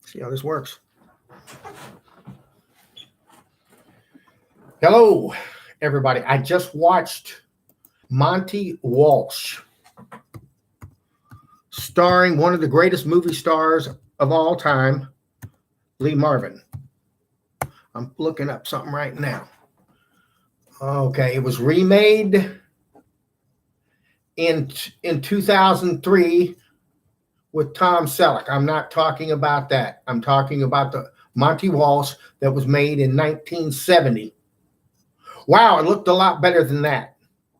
See how this works. Hello, everybody. I just watched Monte Walsh, starring one of the greatest movie stars of all time, Lee Marvin. I'm looking up something right now. Okay, it was remade in 2003 with Tom Selleck. I'm not talking about that. I'm talking about the Monte Walsh that was made in 1970. Wow, it looked a lot better than that.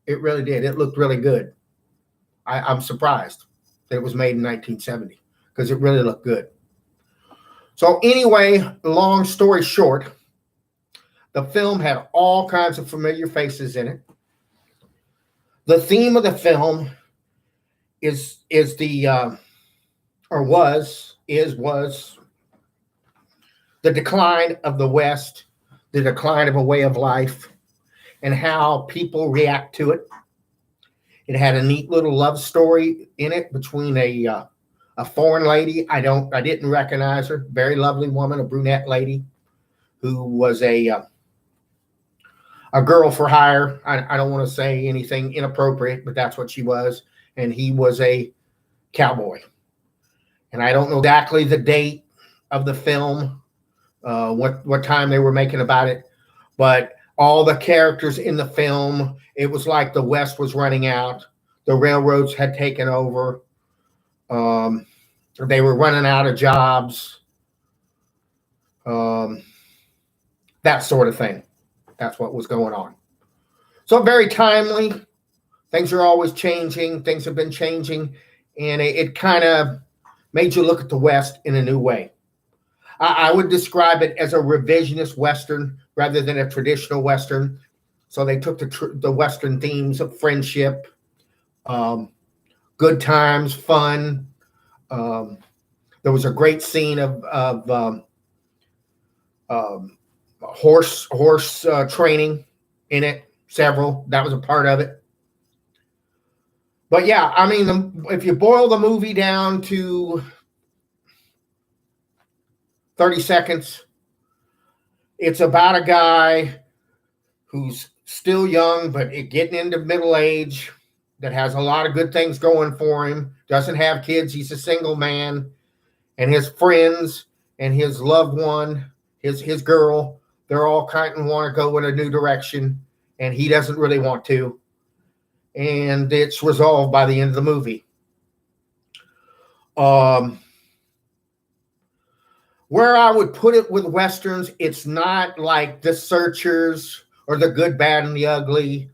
It really did. It looked really good. I'm surprised that it was made in 1970 because it really looked good. So anyway, long story short, the film had all kinds of familiar faces in it. The theme of the film was the decline of the West, the decline of a way of life, and how people react to it. It had a neat little love story in it between a foreign lady. I didn't recognize her. Very lovely woman, a brunette lady, who was a girl for hire. I don't want to say anything inappropriate, but that's what she was. And he was a cowboy. And I don't know exactly the date of the film, what time they were making about it, but all the characters in the film, it was like the West was running out. The railroads had taken over. They were running out of jobs. That sort of thing. That's what was going on. So very timely. Things are always changing. Things have been changing. And it kind of made you look at the West in a new way. I would describe it as a revisionist Western rather than a traditional Western. So they took the Western themes of friendship, good times, fun. There was a great scene of horse training in it, several. That was a part of it. But yeah, I mean, if you boil the movie down to 30 seconds, it's about a guy who's still young, but getting into middle age, that has a lot of good things going for him, doesn't have kids, he's a single man, and his friends and his loved one, his girl, they're all kind of want to go in a new direction, and he doesn't really want to. And it's resolved by the end of the movie. Where I would put it with Westerns, it's not like The Searchers or The Good, Bad, and the Ugly,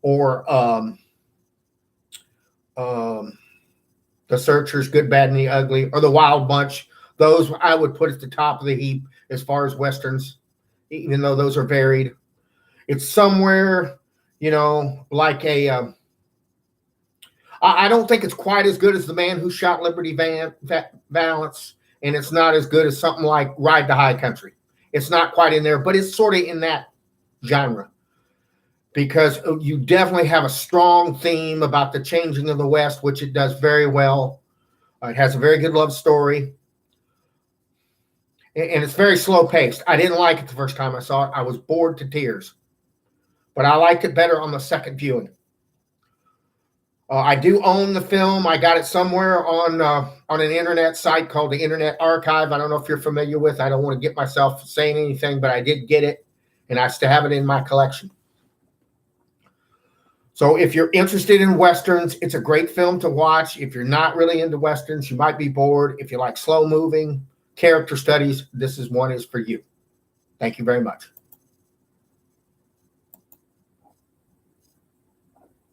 or The Searchers, Good, Bad, and the Ugly, or The Wild Bunch. Those I would put at the top of the heap as far as Westerns, even though those are varied. It's somewhere, like I don't think it's quite as good as The Man Who Shot Liberty Valance, and it's not as good as something like Ride the High Country. It's not quite in there, but it's sort of in that genre, because you definitely have a strong theme about the changing of the West, which it does very well. It has a very good love story, and it's very slow paced. I didn't like it the first time I saw it. I was bored to tears, but I liked it better on the second viewing. I do own the film. I got it somewhere on an internet site called the Internet Archive. I don't know if you're familiar with. I don't want to get myself saying anything, but I did get it, and I still have it in my collection. So if you're interested in Westerns, it's a great film to watch. If you're not really into Westerns, you might be bored. If you like slow moving character studies, this is for you. Thank you very much.